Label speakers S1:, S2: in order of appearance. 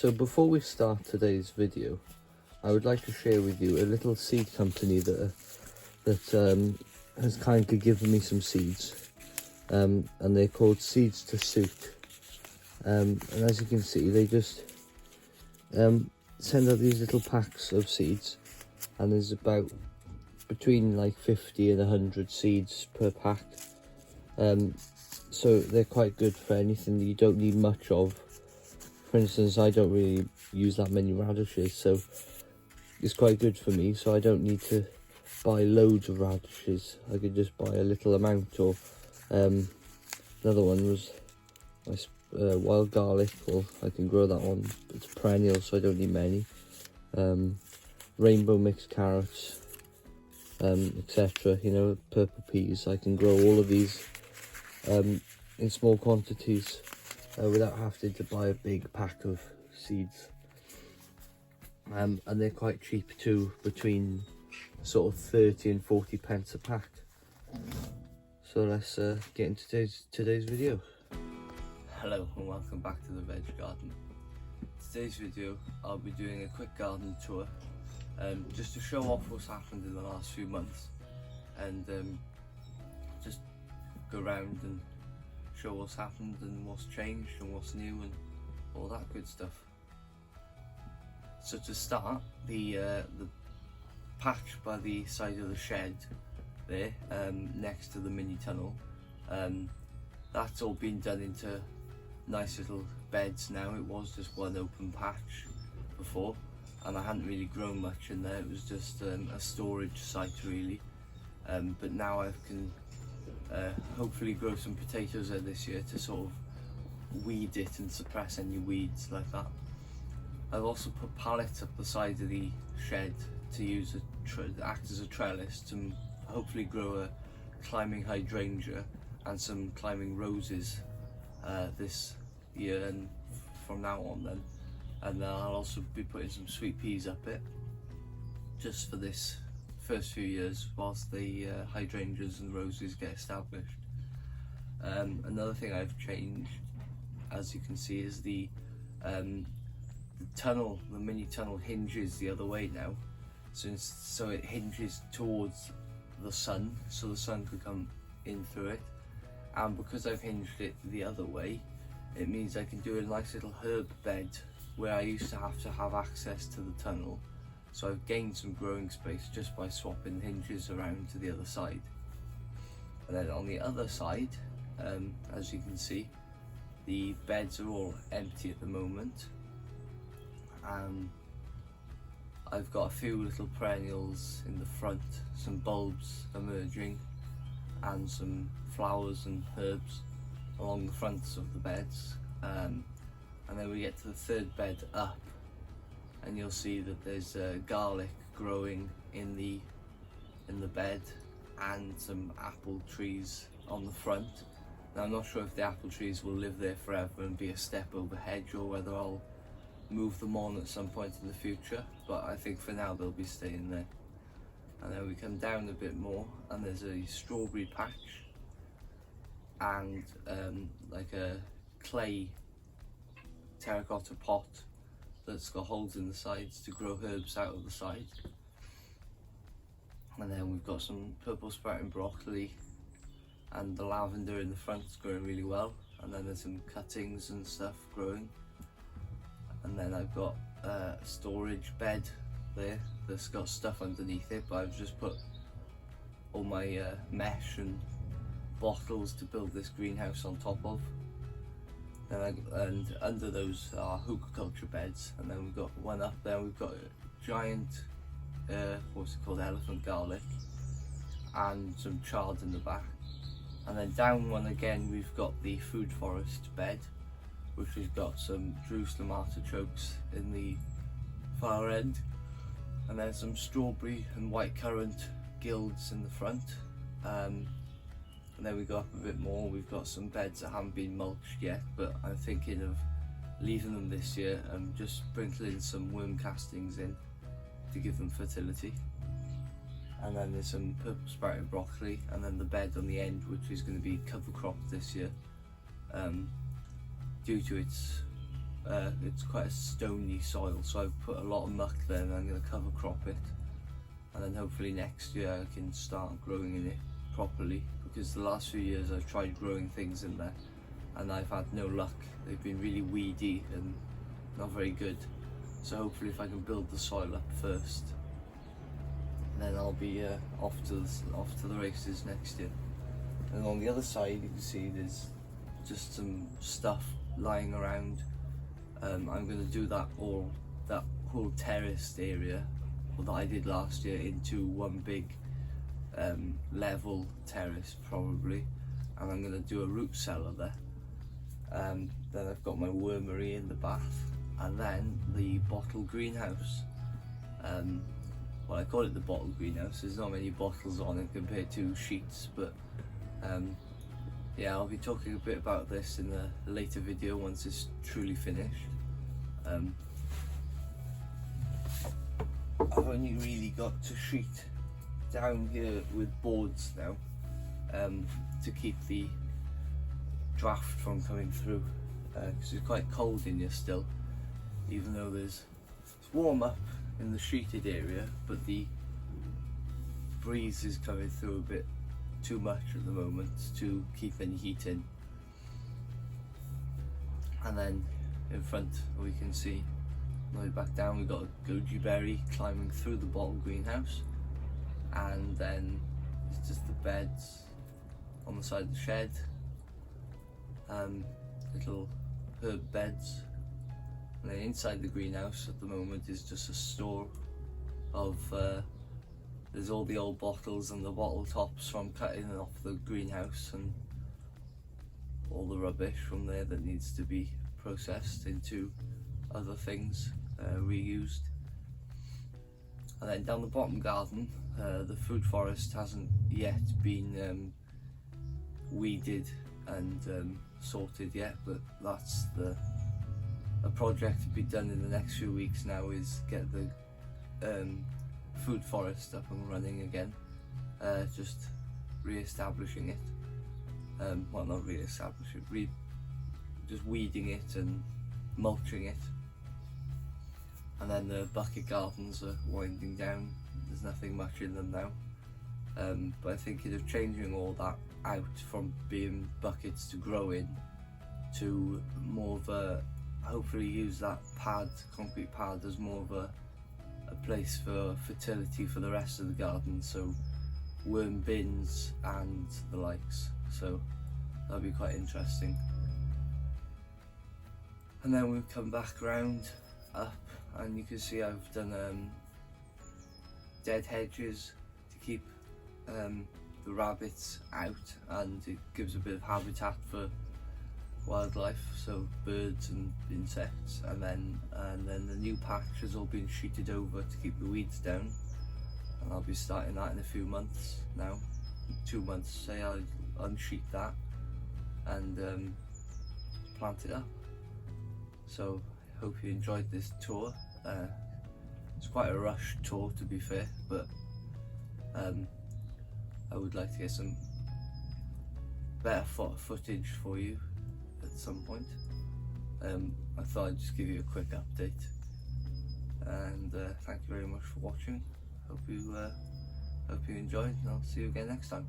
S1: So before we start today's video, I would like to share with you a little seed company that has kindly given me some seeds, and they're called Seeds to Suit. And as you can see, they just send out these little packs of seeds, and there's about between like 50 and 100 seeds per pack. So they're quite good for anything that you don't need much of. For instance, I don't really use that many radishes, so it's quite good for me. So I don't need to buy loads of radishes. I could just buy a little amount. Or another one was my wild garlic. Well, I can grow that one. It's perennial, so I don't need many. Rainbow mixed carrots, etc. You know, purple peas. I can grow all of these in small quantities without having to buy a big pack of seeds. And they're quite cheap too, between sort of 30 and 40 pence a pack. So let's get into today's video. Hello and welcome back to the Veg Garden. Today's video I'll be doing a quick garden tour, just to show off what's happened in the last few months, and just go around and show what's happened and what's changed and what's new and all that good stuff. So to start, the patch by the side of the shed there, next to the mini tunnel, that's all been done into nice little beds now. It was just one open patch before, and I hadn't really grown much in there. It was just a storage site really, but now I can hopefully grow some potatoes there this year to sort of weed it and suppress any weeds like that. I've also put pallets up the side of the shed to use act as a trellis to hopefully grow a climbing hydrangea and some climbing roses this year and from now on then. And I'll also be putting some sweet peas up it just for this first few years whilst the hydrangeas and roses get established. Another thing I've changed, as you can see, is the tunnel. The mini tunnel hinges the other way now, so it hinges towards the sun, so the sun could come in through it. And because I've hinged it the other way, it means I can do a nice little herb bed where I used to have access to the tunnel. So I've gained some growing space just by swapping hinges around to the other side. And then on the other side, as you can see, the beds are all empty at the moment. I've got a few little perennials in the front, some bulbs emerging, and some flowers and herbs along the fronts of the beds. And then we get to the third bed up, and you'll see that there's garlic growing in the bed and some apple trees on the front. Now I'm not sure if the apple trees will live there forever and be a step over hedge, or whether I'll move them on at some point in the future, but I think for now they'll be staying there. And then we come down a bit more and there's a strawberry patch and like a clay terracotta pot that's got holes in the sides to grow herbs out of the side. And then we've got some purple sprouting broccoli, and the lavender in the front is growing really well. And then there's some cuttings and stuff growing. And then I've got a storage bed there that's got stuff underneath it, but I've just put all my mesh and bottles to build this greenhouse on top of. And under those are hugelkultur beds, and then we've got one up there. We've got a giant, what's it called, elephant garlic, and some chard in the back. And then down one again, we've got the food forest bed, which has got some Jerusalem artichokes in the far end, and then some strawberry and white currant guilds in the front. And then we go up a bit more, we've got some beds that haven't been mulched yet, but I'm thinking of leaving them this year and just sprinkling some worm castings in to give them fertility. And then there's some purple sprouting broccoli, and then the bed on the end, which is going to be cover cropped this year, due to its it's quite a stony soil, so I've put a lot of muck there and I'm going to cover crop it, and then hopefully next year I can start growing in it properly, because the last few years I've tried growing things in there and I've had no luck. They've been really weedy and not very good, so hopefully if I can build the soil up first, then I'll be off to the races next year. And on the other side you can see there's just some stuff lying around. I'm going to do that whole terraced area, or that I did last year, into one big level terrace probably, and I'm going to do a root cellar there. Then I've got my wormery in the bath, and then the bottle greenhouse. Well, I call it the bottle greenhouse. There's not many bottles on it compared to sheets, but yeah, I'll be talking a bit about this in a later video once it's truly finished. I've only really got to sheet down here with boards now, to keep the draft from coming through, because it's quite cold in here still, even though it's warm up in the sheeted area, but the breeze is coming through a bit too much at the moment to keep any heat in. And then in front we can see, way back down, we've got a goji berry climbing through the bottle greenhouse, and then it's just the beds on the side of the shed, little herb beds. And then inside the greenhouse at the moment is just a store of there's all the old bottles and the bottle tops from cutting off the greenhouse, and all the rubbish from there that needs to be processed into other things, reused. And then down the bottom garden, the food forest hasn't yet been weeded and sorted yet, but that's a project to be done in the next few weeks now, is get the food forest up and running again, just re-establishing it, well, not re-establishing it, just weeding it and mulching it. And then the bucket gardens are winding down, there's nothing much in them now, but I'm thinking of changing all that out from being buckets to grow in, to more of a, hopefully use that pad, concrete pad, as more of a place for fertility for the rest of the garden, so worm bins and the likes, so that'll be quite interesting. And then we'll come back round up, and you can see I've done dead hedges to keep the rabbits out, and it gives a bit of habitat for wildlife, so birds and insects. And then the new patch has all been sheeted over to keep the weeds down, and I'll be starting that in a few months now, 2 months say. I'll unsheet that and plant it up. So I hope you enjoyed this tour. It's quite a rushed tour, to be fair, but I would like to get some better footage for you at some point. I thought I'd just give you a quick update, and thank you very much for watching. Hope you enjoyed, and I'll see you again next time.